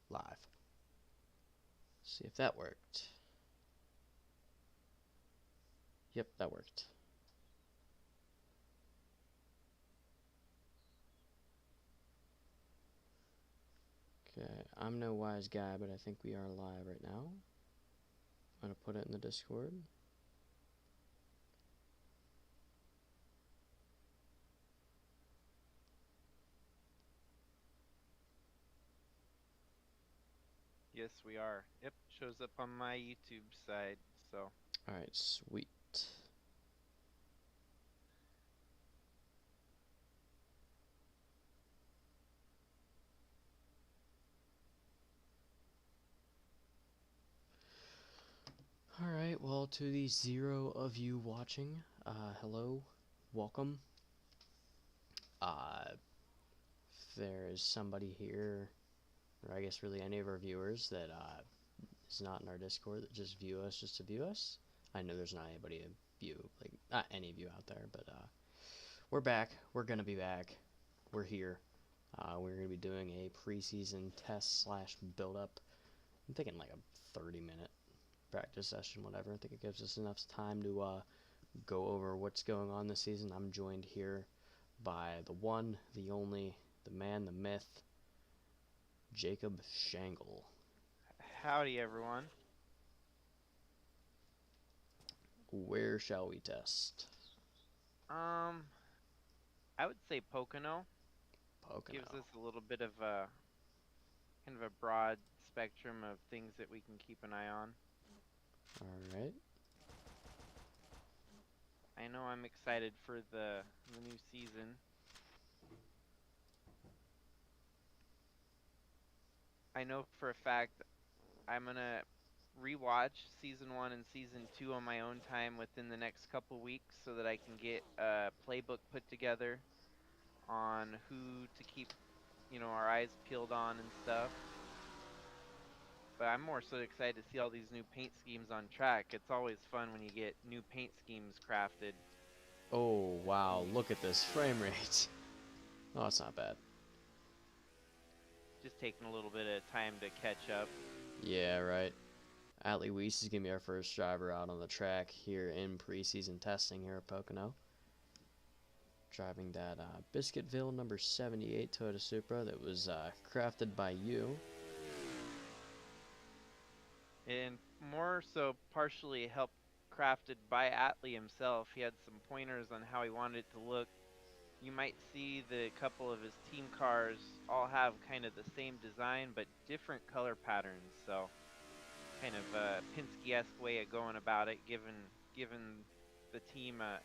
Live. See if that worked. Yep, that worked. Okay, I'm no wise guy, but I think we are live right now. I'm gonna put it in the Discord. Yes, we are. Yep, shows up on my YouTube side, so. Alright, sweet. Alright, well, to the 0 of you watching, hello, welcome. If there is somebody here, or I guess really any of our viewers that is not in our Discord that just view us just to view us, I know there's not anybody to view, like, not any of you out there, but we're back. We're gonna be back. We're here. We're gonna be doing a preseason test slash build up. I'm thinking like a 30-minute practice session, whatever. I think it gives us enough time to go over what's going on this season. I'm joined here by the one, the only, the man, the myth, Jacob Shangle. Howdy, everyone. Where shall we test? Um, I would say Pocono gives Pocono. us a little bit of a kind of a broad spectrum of things that we can keep an eye on. Alright. I know I'm excited for the new season. I know for a fact I'm gonna rewatch season 1 and season 2 on my own time within the next couple weeks so that I can get a playbook put together on who to keep, our eyes peeled on and stuff. But I'm more so excited to see all these new paint schemes on track. It's always fun when you get new paint schemes crafted. Oh, wow. Look at this frame rate. Oh, it's not bad. Just taking a little bit of time to catch up. Yeah, right. Atlee Weiss is going to be our first driver out on the track here in preseason testing here at Pocono. Driving that Biscuitville number 78 Toyota Supra that was crafted by you. And more so partially helped crafted by Atlee himself. He had some pointers on how he wanted it to look. You might see the couple of his team cars all have kind of the same design but different color patterns. So kind of a Penske-esque way of going about it, given the team a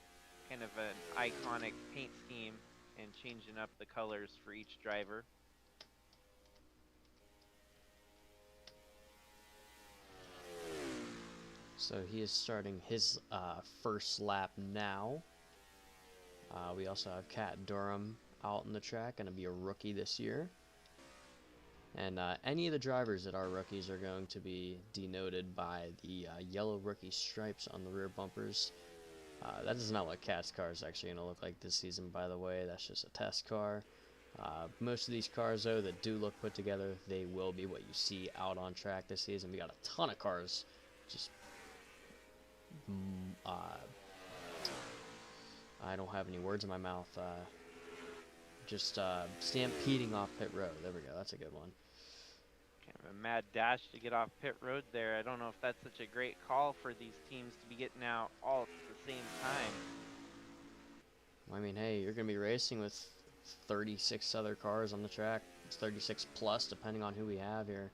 kind of an iconic paint scheme and changing up the colors for each driver. So he is starting his first lap now. We also have Kat Durham out in the track, going to be a rookie this year. And any of the drivers that are rookies are going to be denoted by the yellow rookie stripes on the rear bumpers. That is not what Kat's car is actually going to look like this season, by the way. That's just a test car. Most of these cars, though, that do look put together, they will be what you see out on track this season. We got a ton of cars just I don't have any words in my mouth. Just stampeding off pit road. There we go. That's a good one. Kind of a mad dash to get off pit road there. I don't know if that's such a great call for these teams to be getting out all at the same time. I mean, hey, you're going to be racing with 36 other cars on the track. It's 36 plus, depending on who we have here.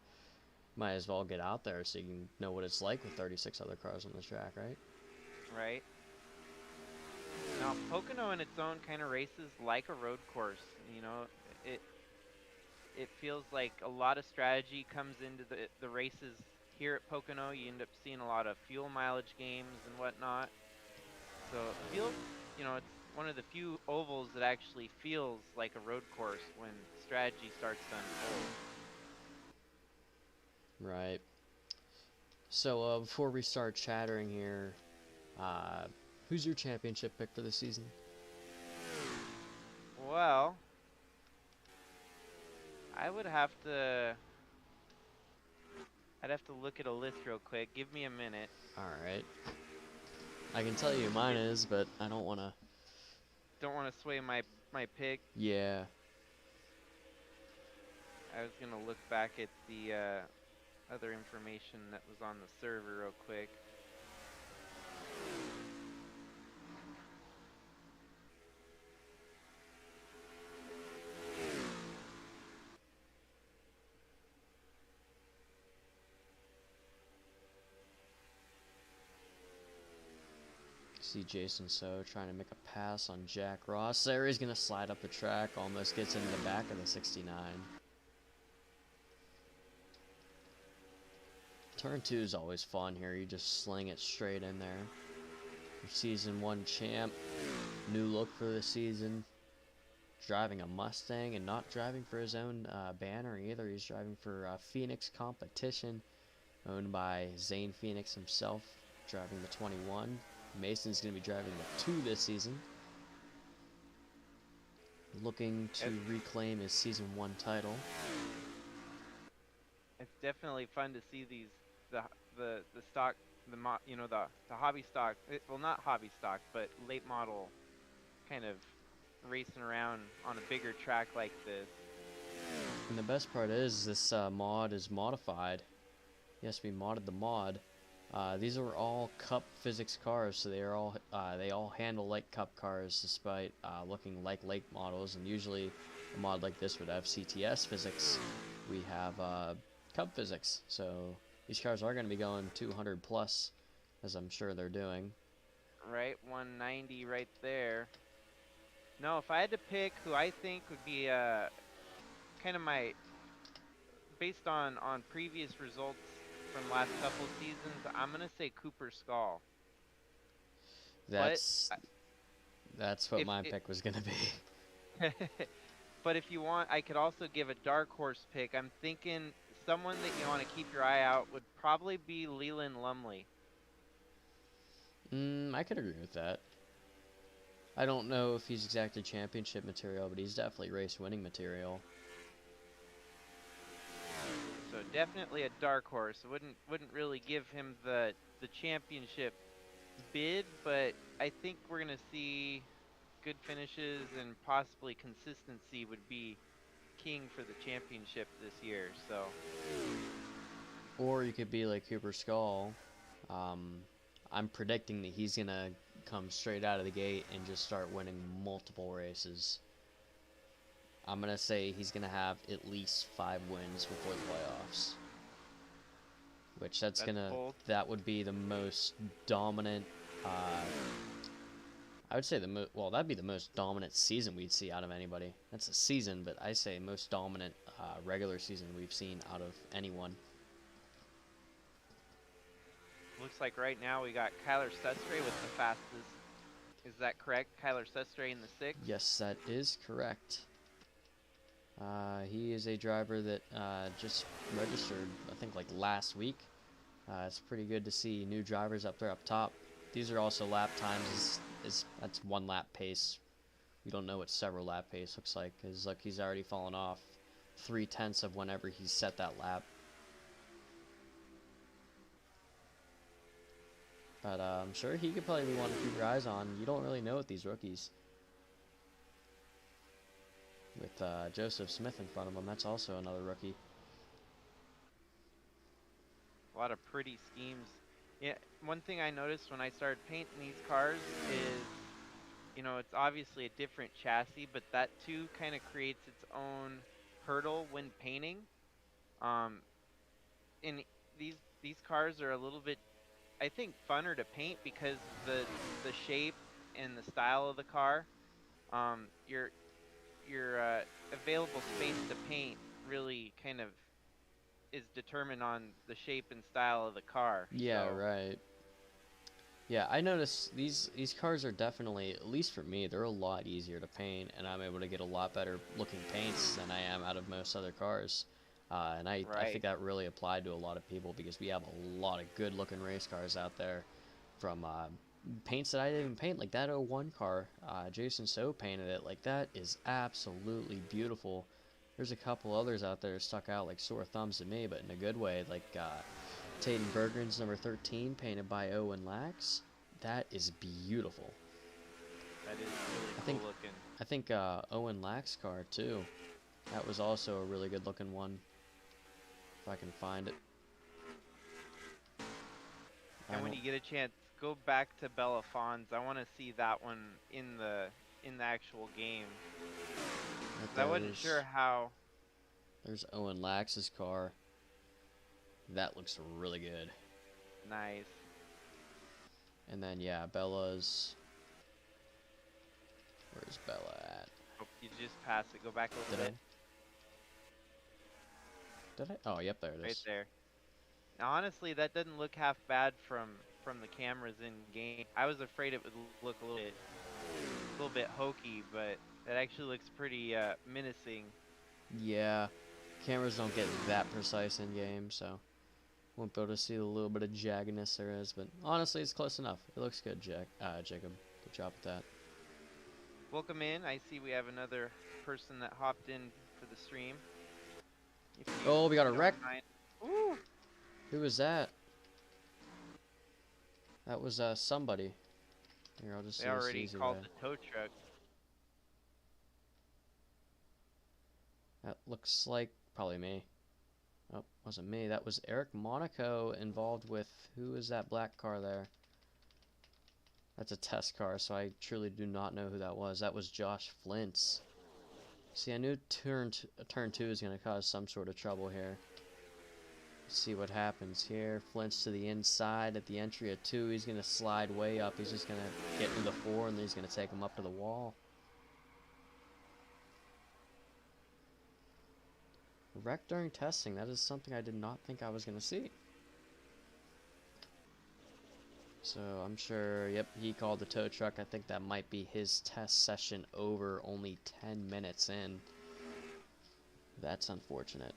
Might as well get out there so you can know what it's like with 36 other cars on the track, right? Right? Now, Pocono in its own kind of races like a road course. It it feels like a lot of strategy comes into the races here at Pocono. You end up seeing a lot of fuel mileage games and whatnot. So it feels, it's one of the few ovals that actually feels like a road course when strategy starts to unfold. Right. So before we start chattering here, uh, who's your championship pick for the season? Well, I would have to I'd have to look at a list real quick. Give me a minute. Alright. I can tell you mine is, but I don't want to. Don't want to sway my pick. Yeah. I was gonna look back at the other information that was on the server real quick. See Jason So trying to make a pass on Jack Ross. There he's going to slide up the track. Almost gets into the back of the 69. Turn 2 is always fun here. You just sling it straight in there. Your season 1 champ. New look for the season. Driving a Mustang and not driving for his own banner either. He's driving for Phoenix Competition, owned by Zane Phoenix himself, driving the 21. Mason's going to be driving the 2 this season. Looking to reclaim his season 1 title. It's definitely fun to see these the stock the hobby stock. Well, not hobby stock, but late model kind of racing around on a bigger track like this. And the best part is this mod is modified. Yes, we modded the mod. These are all Cup physics cars, so they all handle like Cup cars, despite looking like late models. And usually, a mod like this would have CTS physics. We have Cup physics, so these cars are going to be going 200 plus, as I'm sure they're doing. Right, 190 right there. No, if I had to pick who I think would be kind of my, based on previous results from last couple seasons, I'm gonna say Cooper Skull. That's what if my it, pick was going to be. but if you want, I could also give a dark horse pick. I'm thinking someone that you want to keep your eye out would probably be Leland Lumley. I could agree with that. I don't know if he's exactly championship material, but he's definitely race winning material. So definitely a dark horse. Wouldn't really give him the championship bid, but I think we're gonna see good finishes and possibly consistency would be king for the championship this year. So. Or you could be like Cooper Skull. I'm predicting that he's gonna come straight out of the gate and just start winning multiple races. I'm gonna say he's gonna have at least 5 wins before the playoffs. Which that would be the most dominant. I would say that'd be the most dominant season we'd see out of anybody. That's a season, but I say most dominant regular season we've seen out of anyone. Looks like right now we got Kyler Sestre with the fastest. Is that correct? Kyler Sestre in the 6th? Yes, that is correct. He is a driver that just registered, I think, like last week. It's pretty good to see new drivers up there up top. These are also lap times. That's 1 lap pace. We don't know what several lap pace looks like, because look, he's already fallen off 3/10 of whenever he set that lap. But I'm sure he could probably be one to keep your eyes on. You don't really know with these rookies. With Joseph Smith in front of him, that's also another rookie. A lot of pretty schemes. Yeah, one thing I noticed when I started painting these cars is, it's obviously a different chassis, but that too kind of creates its own hurdle when painting. And these cars are a little bit, I think, funner to paint because the shape and the style of the car. Your available space to paint really kind of is determined on the shape and style of the car. Yeah, so. Right. Yeah, I noticed these cars are definitely, at least for me, they're a lot easier to paint, and I'm able to get a lot better looking paints than I am out of most other cars. And I think that really applied to a lot of people because we have a lot of good looking race cars out there, from paints that I didn't even paint, like that '01 car. Jason So painted it. Like, that is absolutely beautiful. There's a couple others out there stuck out like sore thumbs to me, but in a good way. Like Taden Bergen's number 13, painted by Owen Lax. That is beautiful. That is really I cool think looking. I think Owen Lax car too. That was also a really good looking one. If I can find it. I And when don't. you get a chance, go back to Belafons. I want to see that one in the actual game. Right 'Cause I there. wasn't sure how. There's Owen Lax's car. That looks really good. Nice. And then yeah, Bella's. Where's Bella at? Oh, you just pass it. Go back a little Did I? bit. Did I? Oh, yep, there it Right is. there. Now, honestly, that doesn't look half bad from the cameras in game. I was afraid it would look a little bit hokey, but that actually looks pretty menacing. Yeah, cameras don't get that precise in game, so won't be able to see the little bit of jaggedness there is. But honestly, it's close enough. It looks good, Jacob. Good job with that. Welcome in. I see we have another person that hopped in for the stream. Oh, we If got a you wreck. don't mind. Ooh, Who was that? That was somebody. Here, I'll just they do this the already easy called way. the tow truck. That looks like probably me. Oh, wasn't me. That was Eric Monaco involved with who is that black car there? That's a test car, so I truly do not know who that was. That was Josh Flint's. See, I knew turn 2 is going to cause some sort of trouble here. Let's see what happens here. Flint's to the inside at the entry of 2. He's going to slide way up. He's just going to get into the 4, and then he's going to take him up to the wall. Wreck during testing. That is something I did not think I was going to see. So I'm sure, yep, he called the tow truck. I think that might be his test session over, only 10 minutes in. That's unfortunate.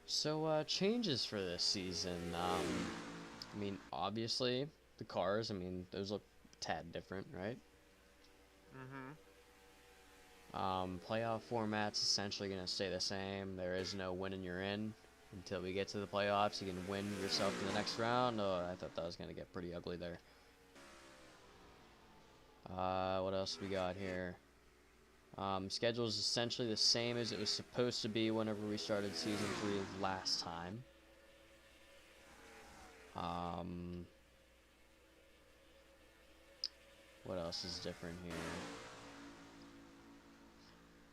So, changes for this season. I mean, obviously, the cars, I mean, those look a tad different, right? Mm-hmm. Playoff format's essentially going to stay the same. There is no win and you're in until we get to the playoffs. You can win yourself to the next round. Oh, I thought that was going to get pretty ugly there. What else we got here? Schedule is essentially the same as it was supposed to be whenever we started Season 3 last time. What else is different here?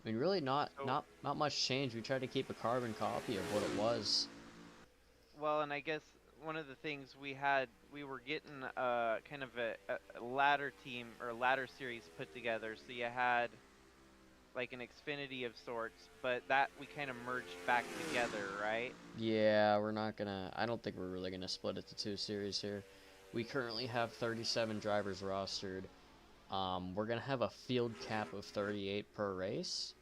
I mean, really not So, not much change. We tried to keep a carbon copy of what it was. well, and I guess one of the things we were getting kind of a ladder team or ladder series put together. So you had like an Xfinity of sorts, but that we kind of merged back together, right? Yeah, we're not gonna. I don't think we're really gonna split it to 2 series here. We currently have 37 drivers rostered. We're gonna have a field cap of 38 per race.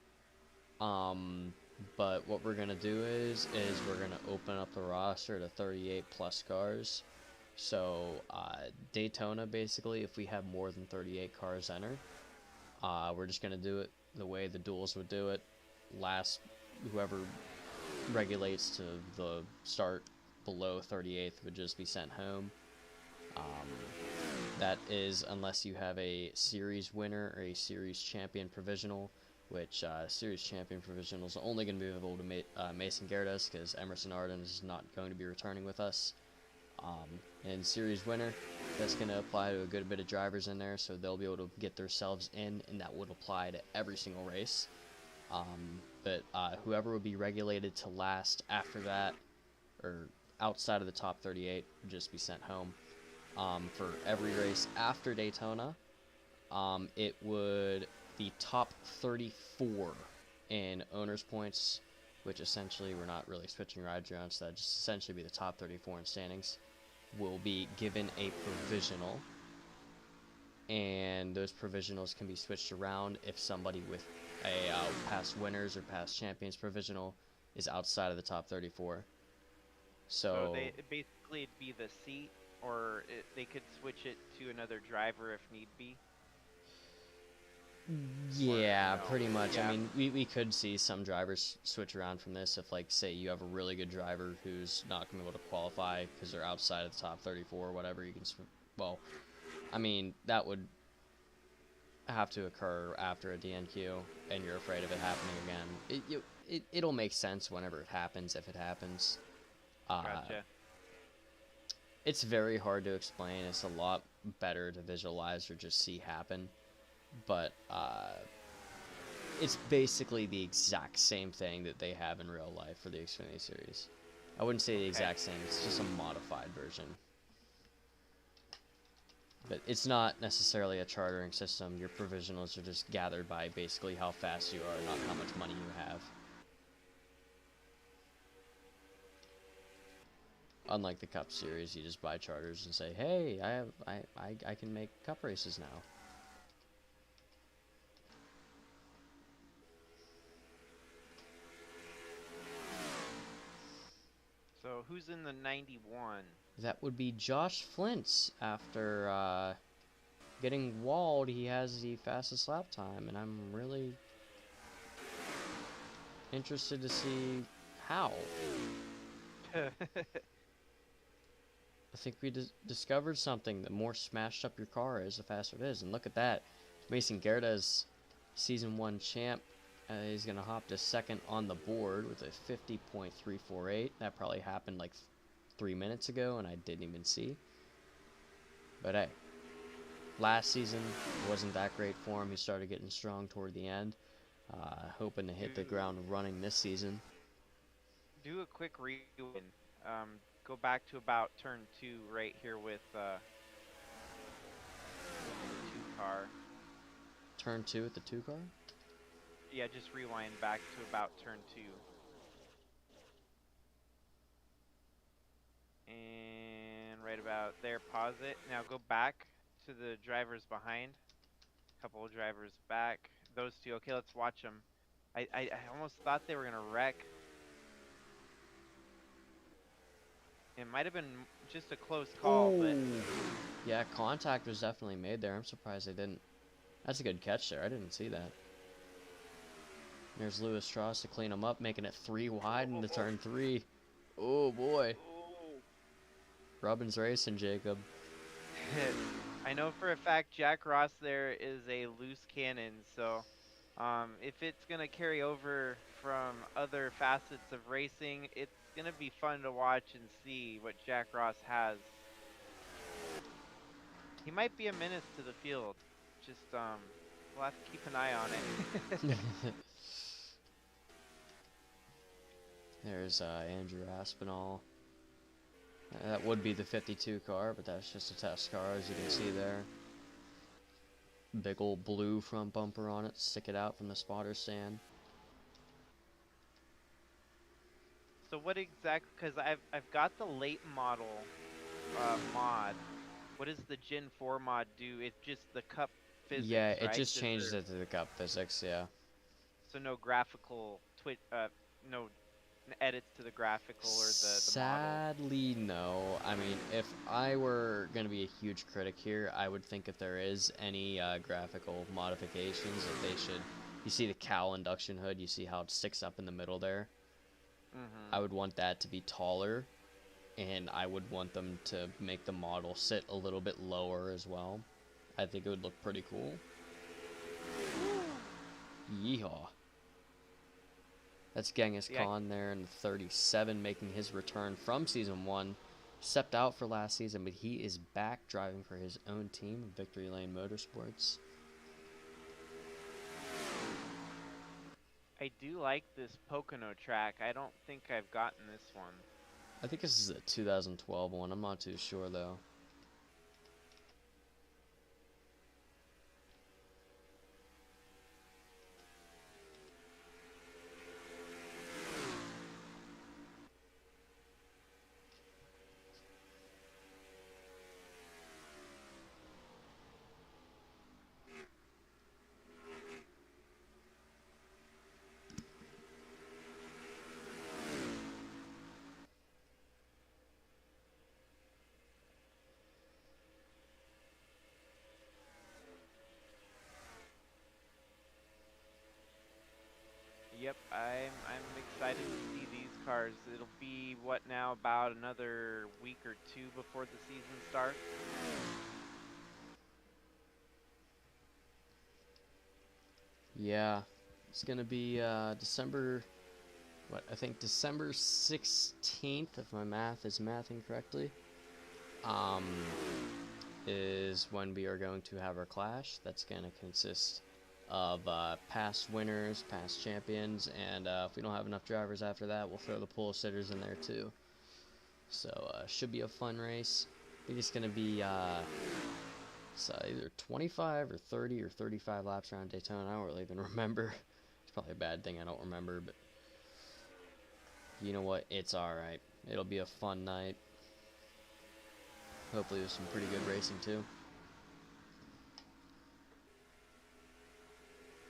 Um, but what we're gonna do is we're gonna open up the roster to 38 plus cars. So Daytona, basically, if we have more than 38 cars enter, we're just gonna do it the way the duels would do it. Last, whoever regulates to the start below 38th would just be sent home. Um, that is unless you have a series winner or a series champion provisional, which series champion provisional is only going to be available to Mason Gerdes because Emerson Arden is not going to be returning with us. And series winner, that's going to apply to a good bit of drivers in there, so they'll be able to get themselves in, and that would apply to every single race. But whoever would be regulated to last after that, or outside of the top 38, would just be sent home. For every race after Daytona, it would the top 34 in owners points, which essentially we're not really switching rides around, so that just essentially be the top 34 in standings, will be given a provisional, and those provisionals can be switched around if somebody with a past winners or past champions provisional is outside of the top 34. So So basically it'd be the seat, or they could switch it to another driver if need be, or yeah, no. pretty much. I Yeah, mean, we could see some drivers switch around from this if, like, say you have a really good driver who's not going to be able to qualify because they're outside of the top 34 or whatever. You can, well, I mean, that would have to occur after a DNQ, and you're afraid of it happening again. It'll make sense whenever it happens, if it happens. Uh, gotcha. it's very hard to explain. It's a lot better to visualize or just see happen. But it's basically the exact same thing that they have in real life for the Xfinity Series. I wouldn't say the Okay. exact same. It's just a modified version. But it's not necessarily a chartering system. Your provisionals are just gathered by basically how fast you are, not how much money you have. Unlike the Cup Series, you just buy charters and say, "Hey, I can make Cup races now." So who's in the 91? That would be Josh Flint's. After getting walled, he has the fastest lap time, and I'm really interested to see how. I think we discovered something. The more smashed up your car is, the faster it is. And look at that. Mason Gerda's Season 1 champ. He's going to hop to second on the board with a 50.348. That probably happened like 3 minutes ago, and I didn't even see. But hey, last season wasn't that great for him. He started getting strong toward the end. Hoping to hit the do ground running this season. do a quick rewind. Go back to about turn 2 right here with the 2 car. Turn 2 at the 2 car. Yeah, just rewind back to about turn 2. And right about there, pause it. Now go back to the drivers behind. Couple of drivers back. Those two. Okay, let's watch them. I almost thought they were gonna wreck. It might have been just a close call, but Oh, yeah, contact was definitely made there. I'm surprised they didn't. That's a good catch there. I didn't see that. There's Lewis Strauss to clean him up, making it 3 wide into turn 3. Oh boy. oh. Rubbin's racing, Jacob. I know for a fact Jack Ross there is a loose cannon, so if it's gonna carry over from other facets of racing, it's gonna be fun to watch and see what Jack Ross has. He might be a menace to the field. Just we'll have to keep an eye on it. There's Andrew Aspinall. That would be the 52 car, but that's just a test car, as you can see there. Big old blue front bumper on it, stick it out from the spotter stand. So what exactly? Because I've got the late model mod. What does the Gen 4 mod do? It's just the cup Yeah, physics, it right? just changes it to the cup physics, yeah. So no graphical no edits to the graphical or the model. Sadly, no. I mean, if I were going to be a huge critic here, I would think if there is any graphical modifications, that they should. You see the cowl induction hood, you see how it sticks up in the middle there? Mm-hmm. I would want that to be taller, and I would want them to make the model sit a little bit lower as well. I think it would look pretty cool. Yeehaw. That's Genghis Yeah, Khan there in 37, making his return from Season 1. Stepped out for last season, but he is back driving for his own team, Victory Lane Motorsports. I do like this Pocono track. I don't think I've gotten this one. I think this is a 2012 one. I'm not too sure, though. excited to see these cars. It'll be what now, about another week or two before the season starts. Yeah, it's gonna be December. What I think December 16th, if my math is mathing correctly. Um, is when we are going to have our clash. That's going to consist of past winners, past champions, and if we don't have enough drivers after that, we'll throw the pole sitters in there too. So should be a fun race. I think it's going to be either 25 or 30 or 35 laps around Daytona. I don't really even remember. It's probably a bad thing I don't remember, but you know what? It's alright. It'll be a fun night. Hopefully there's some pretty good racing too.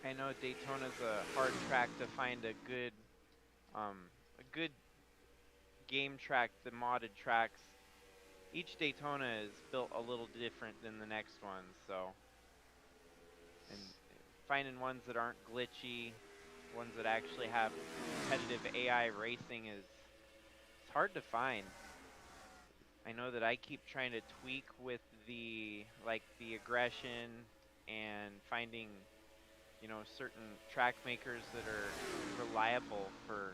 I know Daytona's a hard track to find a good game track. The modded tracks, each Daytona is built a little different than the next one, so and finding ones that aren't glitchy, ones that actually have competitive AI racing is it's hard to find. I know that I keep trying to tweak with the aggression and finding, certain track makers that are reliable for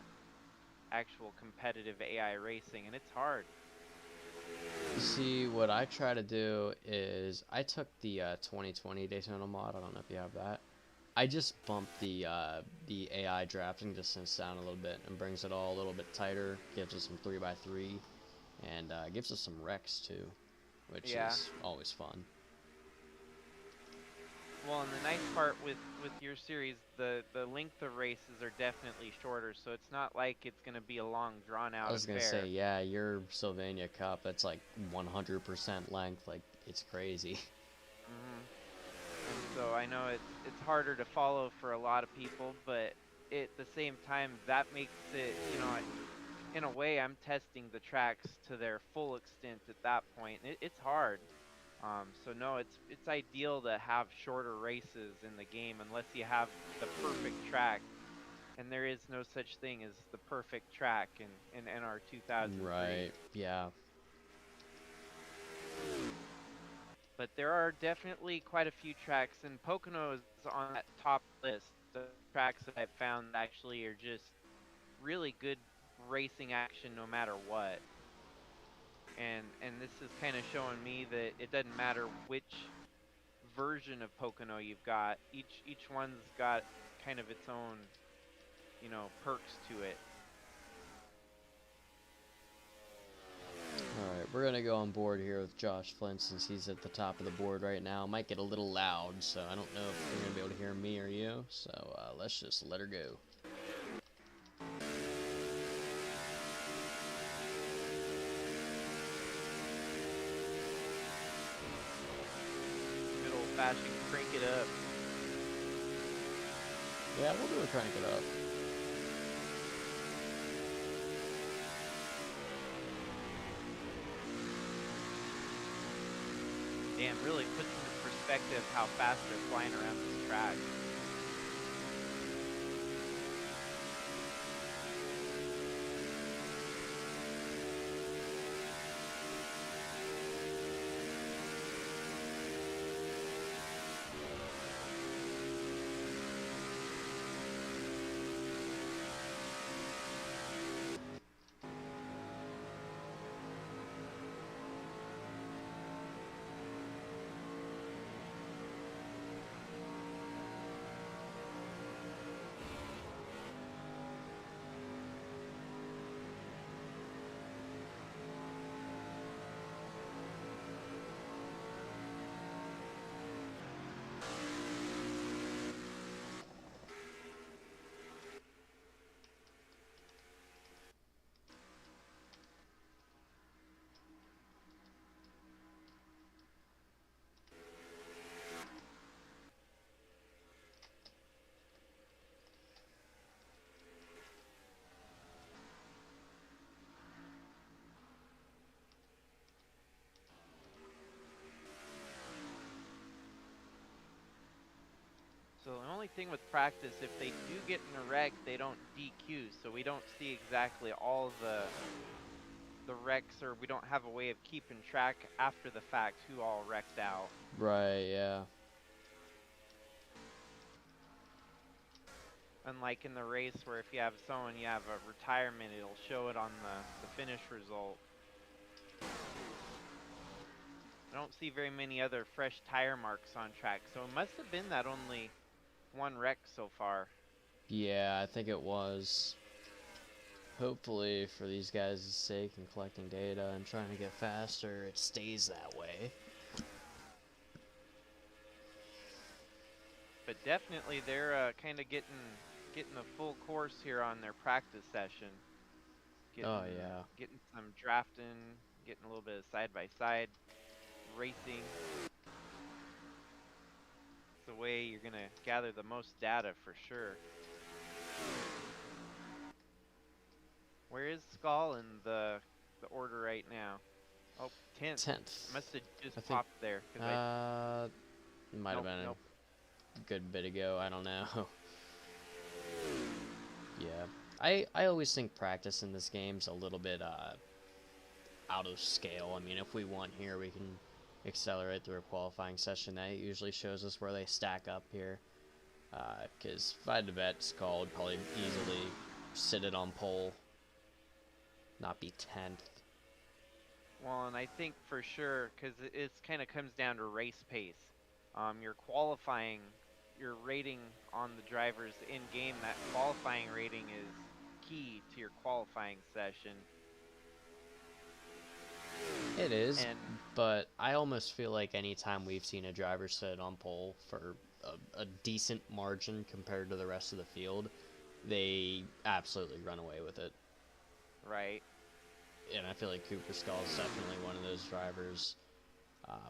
actual competitive AI racing, and it's hard. See, what I try to do is I took the 2020 Daytona mod. I don't know if you have that. I just bumped the AI drafting distance down a little bit and brings it all a little bit tighter. Gives us some 3x3 and gives us some wrecks too, which Yeah. is always fun. Well, and the nice part with your series, the length of races are definitely shorter, so it's not like it's going to be a long drawn I out was gonna say, affair. yeah, your Sylvania Cup, that's like 100% length. Like it's crazy. Mhm. And so I know it's harder to follow for a lot of people, but at the same time that makes it, in a way I'm testing the tracks to their full extent at that point. It's hard. So no, it's ideal to have shorter races in the game unless you have the perfect track, and there is no such thing as the perfect track in NR 2003. Right. Yeah. But there are definitely quite a few tracks, and Pocono is on that top list. The tracks that I've found actually are just really good racing action no matter what. And this is kind of showing me that it doesn't matter which version of Pocono you've got. Each one's got kind of its own, perks to it. Alright, we're gonna go on board here with Josh Flint since he's at the top of the board right now. Might get a little loud, so I don't know if you're gonna be able to hear me or you. So let's just let her go. Good old fashioned crank it up. Yeah, we'll do a crank it up. Damn, really puts into perspective how fast they're flying around this track. only thing with practice, if they do get in a wreck, they don't DQ, so we don't see exactly all the wrecks, or we don't have a way of keeping track after the fact who all wrecked out. Right, yeah. Unlike in the race where if you have someone, you have a retirement, it'll show it on the finish result. I don't see very many other fresh tire marks on track, so it must have been that only one wreck so far. Yeah, I think it was. Hopefully, for these guys' sake and collecting data and trying to get faster, it stays that way. But definitely they're kind of getting a full course here on their practice session. Oh, yeah. Getting some drafting, getting a little bit of side by side racing. It's the way you're gonna gather the most data for sure. Where is Skull in the order right now? Oh, 10th. 10th. Must have I just think, popped there. Cause I, it might have nope, been nope. a good bit ago. I don't know. Yeah. I always think practice in this game's a little bit, out of scale. I mean, if we want here, we can accelerate through a qualifying session. That usually shows us where they stack up here. Because if I had to bet, Skull would probably easily sit it on pole, not be 10th. Well, and I think for sure, because it's kind of comes down to race pace. Your qualifying, your rating on the drivers in game, that qualifying rating is key to your qualifying session. It is, And but I almost feel like anytime we've seen a driver sit on pole for a decent margin compared to the rest of the field, they absolutely run away with it. right, And I feel like Cooper Skull is definitely one of those drivers.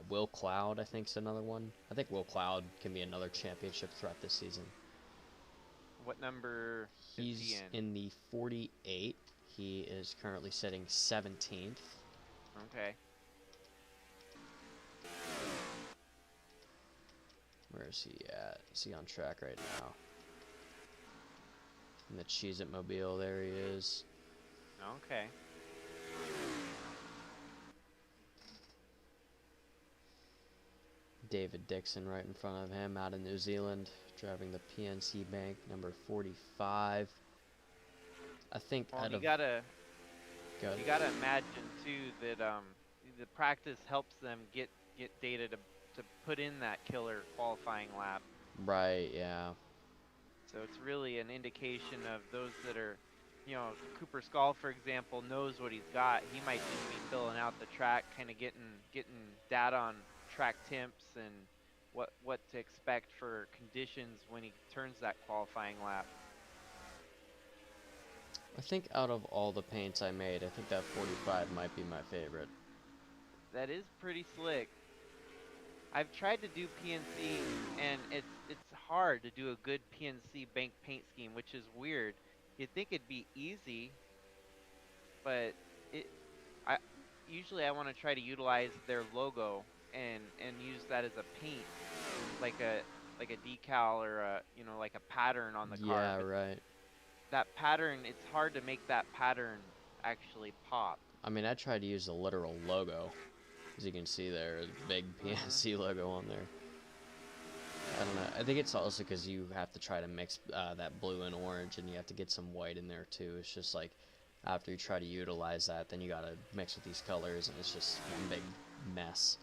Will Cloud, I think, is another one. I think Will Cloud can be another championship threat this season. what number is he He's in the 48. He is currently sitting 17th. Okay. Where is he at? Is he on track right now? In the Cheez-It Mobile, there he is. Okay. David Dixon right in front of him out of New Zealand, driving the PNC Bank, number 45. I think Well, out you of... gotta imagine too that the practice helps them get data to put in that killer qualifying lap. Right, yeah. So it's really an indication of those that are, Cooper Skull, for example, knows what he's got. He might just be filling out the track, kind of getting data on track temps and what to expect for conditions when he turns that qualifying lap. I think out of all the paints I made, I think that 45 might be my favorite. That is pretty slick. I've tried to do PNC, and it's hard to do a good PNC bank paint scheme, which is weird. You'd think it'd be easy, but it I usually I want to try to utilize their logo and use that as a paint, like a decal or like a pattern on the car. Yeah, But right. that pattern, it's hard to make that pattern actually pop. I mean, I tried to use the literal logo. As you can see there, a big Mhm. PNC logo on there. I don't know. I think it's also because you have to try to mix that blue and orange, and you have to get some white in there too. It's just like after you try to utilize that, then you gotta mix with these colors, and it's just one big mess.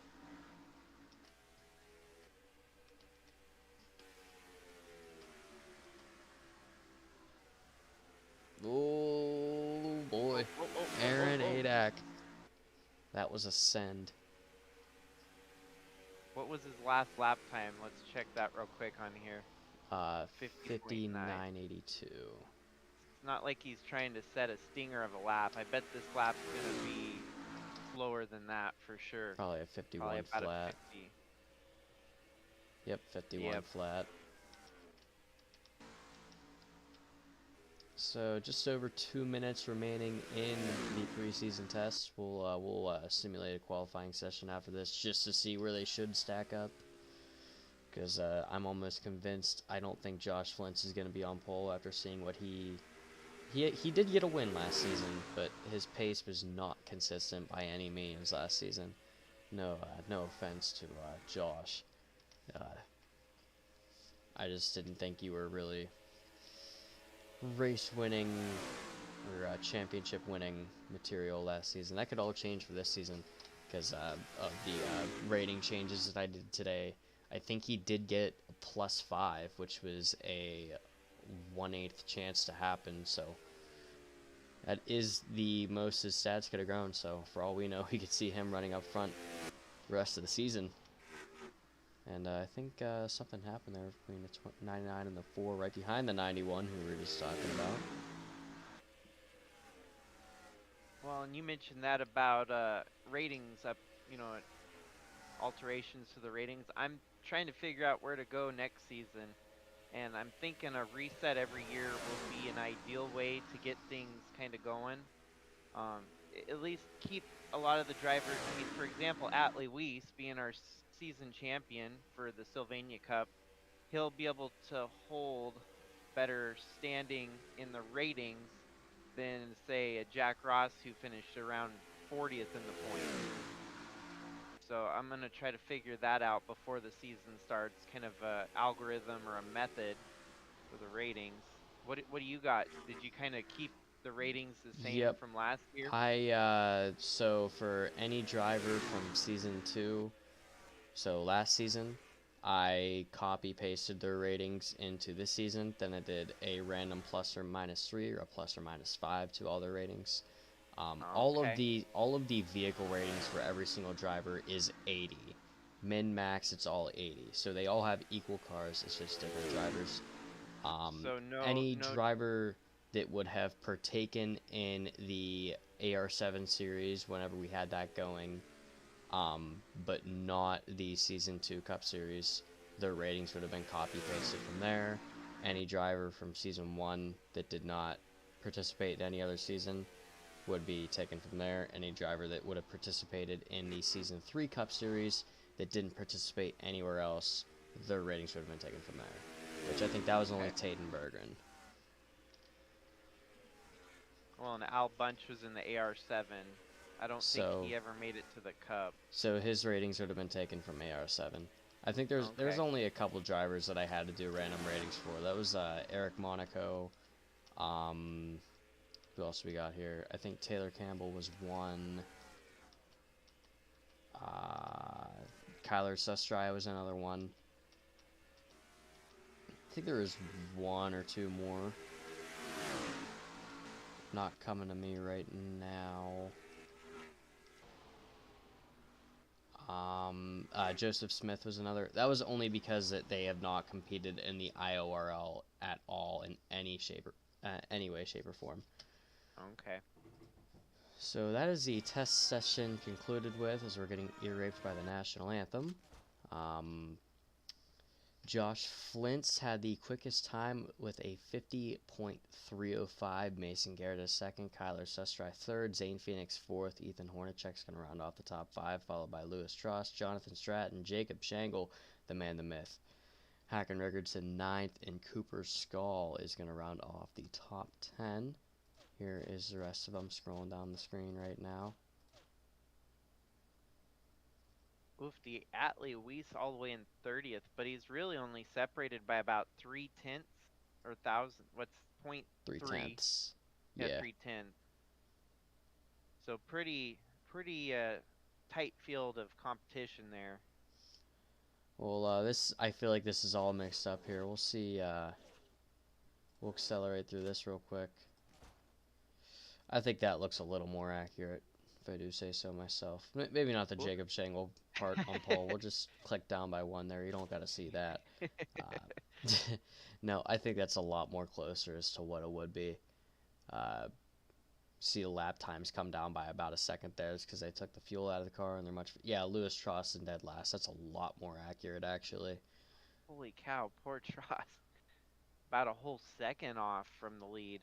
Oh boy, Aaron Oh. Adak. That was a send. What was his last lap time? Let's check that real quick on here. 50.9. 59.82. It's not like he's trying to set a stinger of a lap. I bet this lap's gonna be slower than that for sure. Probably a Probably 51 about a flat. 50. Yep, 51 Yep. flat. So just over 2 minutes remaining in the preseason tests. We'll simulate a qualifying session after this just to see where they should stack up. because I'm almost convinced I don't think Josh Flint's is going to be on pole after seeing what he did get a win last season, but his pace was not consistent by any means last season. No offense to Josh. Uh, I just didn't think you were really race winning or championship winning material last season. That could all change for this season because of the rating changes that I did today. I think he did get a +5, which was a 1/8 chance to happen. So that is the most his stats could have grown. So for all we know, we could see him running up front the rest of the season. And I think something happened there between the 99 and the 4, right behind the 91, who we were just talking about. Well, and you mentioned that about ratings up, you know, alterations to the ratings. I'm trying to figure out where to go next season, and I'm thinking a reset every year will be an ideal way to get things kind of going. At least keep a lot of the drivers. I mean, for example, Atlee Weiss being our season champion for the Sylvania Cup, he'll be able to hold better standing in the ratings than, say, a Jack Ross who finished around 40th in the points. So I'm gonna try to figure that out before the season starts, kind of a algorithm or a method for the ratings. What do you got? Did you kind of keep the ratings the same Yep. from last year? So for any driver from season 2, so last season, I copy pasted their ratings into this season. Then I did a random +or -3 or a +or -5 to all their ratings. Okay. All of the vehicle ratings for every single driver is 80. Min max, it's all 80. So they all have equal cars. It's just different drivers. So no Any no driver that would have partaken in the AR7 series whenever we had that going, but not the Season 2 Cup Series, their ratings would have been copy pasted from there. Any driver from Season 1 that did not participate in any other season would be taken from there. Any driver that would have participated in the Season 3 Cup Series that didn't participate anywhere else, their ratings would have been taken from there. Which I think that was only okay. Taten Bergren. Well, and Al Bunch was in the AR7. I don't think So he ever made it to the Cup. So his ratings would have been taken from AR7. I think there's Okay. only a couple drivers that I had to do random ratings for. That was Eric Monaco. Um, who else we got here? I think Taylor Campbell was one. Uh, Kyler Sustry was another one. I think there was one or two more. Not coming to me right now. Joseph Smith was another. That was only because that they have not competed in the IORL at all in any way, shape, or form. Okay. So that is the test session concluded with, as we're getting ear raped by the national anthem. Um, Josh Flint's had the quickest time with a 50.305. Mason Garrett is second. Kyler Sustry third. Zane Phoenix fourth. Ethan Hornacek's going to round off the top 5, followed by Lewis Tross, Jonathan Stratton, Jacob Shangle, the man, the myth. Hacken Richardson ninth, and Cooper Skull is going to round off the top 10. Here is the rest of them scrolling down the screen right now. Oof, the Atlee Weiss all the way in 30th, but he's really only separated by about 3/10 or thousand. What's point Three 3? tenths. Yeah, Yeah. 3/10. So pretty tight field of competition there. Well, I feel like this is all mixed up here. We'll see. We'll accelerate through this real quick. I think that looks a little more accurate, if I do say so myself. Maybe not the Oop. Jacob Shangle part on pole. We'll just click down by one there. You don't got to see that. Uh, no, I think that's a lot more closer as to what it would be. Uh, see the lap times come down by about a second there. It's because they took the fuel out of the car and they're much. Yeah, Lewis Tross in dead last. That's a lot more accurate, actually. Holy cow, poor Tross. About a whole second off from the lead.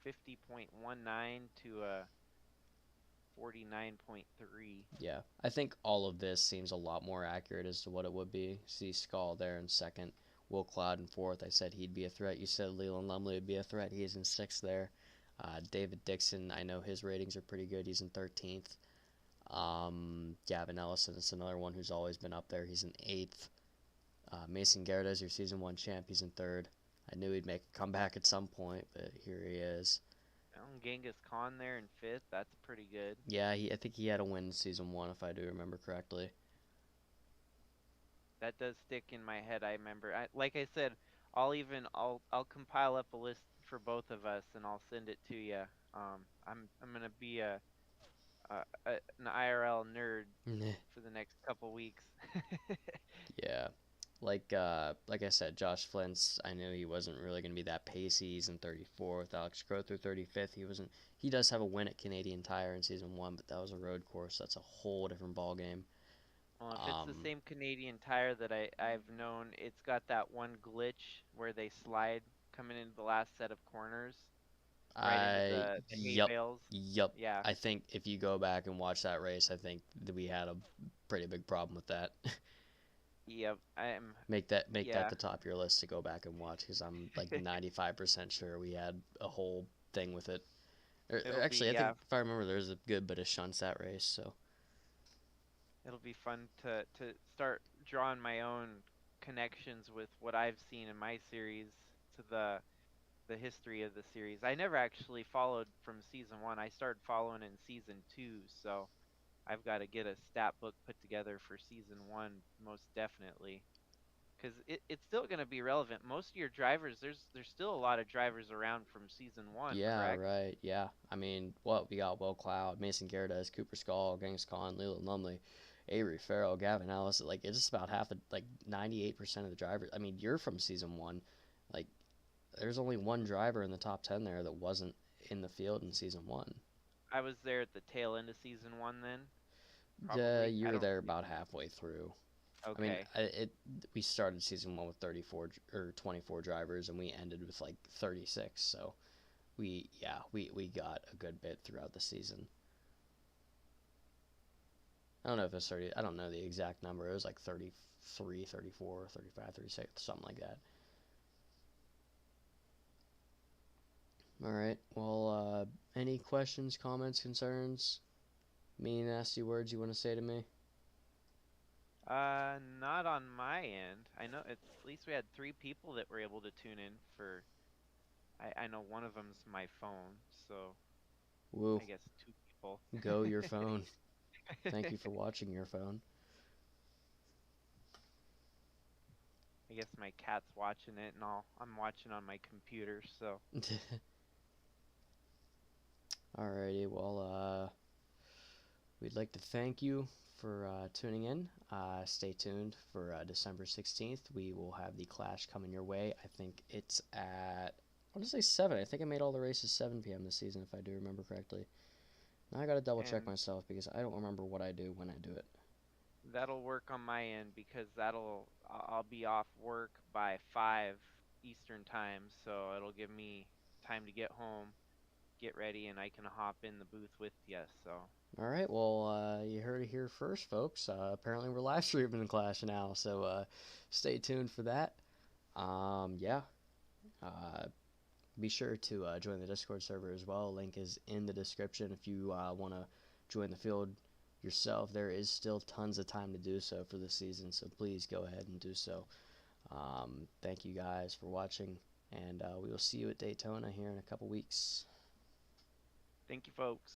50.19 to 49.3. Yeah, I think all of this seems a lot more accurate as to what it would be. See Skull there in second, Will Cloud in fourth. I said he'd be a threat. You said Leland Lumley would be a threat. He's in sixth there. David Dixon, I know his ratings are pretty good. He's in 13th. Gavin Ellison is another one who's always been up there. He's in eighth. Mason Garrett is your season one champ. He's in third. I knew he'd make a comeback at some point, but here he is. Genghis Khan there in fifth. That's pretty good. Yeah, I think he had a win in season one, if I do remember correctly. That does stick in my head. I remember. Like I said, I'll compile up a list for both of us and I'll send it to you. I'm gonna be an IRL nerd for the next couple weeks. Yeah. Like I said, Josh Flint's, I knew he wasn't really going to be that pacey. He's in 34th. Alex Crowther 35th. He does have a win at Canadian Tire in season 1, but that was a road course. That's a whole different ball game. Well, if it's the Um same Canadian Tire that I've known, it's got that one glitch where they slide coming into the last set of corners right into I the hay Yup. bales. Yup. Yeah. I think if you go back and watch that race, I think that we had a pretty big problem with that. Yep. I'm Make that yeah. the top of your list to go back and watch, because I'm like 95% sure we had a whole thing with it. It'll be Actually, I think yeah, if I remember, there's a good bit of shunts that race. So it'll be fun to start drawing my own connections with what I've seen in my series to the history of the series. I never actually followed from season 1. I started following in season 2, so I've got to get a stat book put together for season 1 most definitely. Because it's still going to be relevant. Most of your drivers, there's still a lot of drivers around from season 1, yeah, correct? right, yeah. I mean, what we got: Will Cloud, Mason Garrett, Cooper Skull, Genghis Khan, Leland Lumley, Avery Farrell, Gavin Ellis. Like it's just about half the 98% of the drivers. I mean, you're from season 1. Like there's only one driver in the top 10 there that wasn't in the field in season 1. I was there at the tail end of season 1 then, Yeah, probably. you I were don't there about halfway through. I mean, Okay. we started season 1 with 34 or 24 drivers, and we ended with like 36. So we got a good bit throughout the season. I don't know if it's 30. I don't know the exact number. It was like 33, 34, 35, 36, something like that. All right. Well, any questions, comments, concerns, mean, nasty words you want to say to me? Not on my end. I know at least we had 3 people that were able to tune in for. I know one of them's my phone, so Woo. I guess 2 people. Go your phone. Thank you for watching your phone. I guess my cat's watching it, and I'm watching on my computer. So Alrighty. Well, we'd like to thank you for tuning in. Stay tuned for December 16th. We will have the Clash coming your way. I think it's at, I want to say 7. I think I made all the races 7 p.m. this season, if I do remember correctly. Now I got to double check and myself because I don't remember what I do when I do it. that'll work on my end because I'll be off work by 5 Eastern time, so it'll give me time to get home, get ready, and I can hop in the booth with you. So All right, well, you heard it here first, folks. Apparently, we're live streaming the Clash now, so stay tuned for that. Yeah, uh, be sure to join the Discord server as well. Link is in the description if you want to join the field yourself. There is still tons of time to do so for this season, so please go ahead and do so. Thank you guys for watching, and we will see you at Daytona here in a couple weeks. thank you, folks.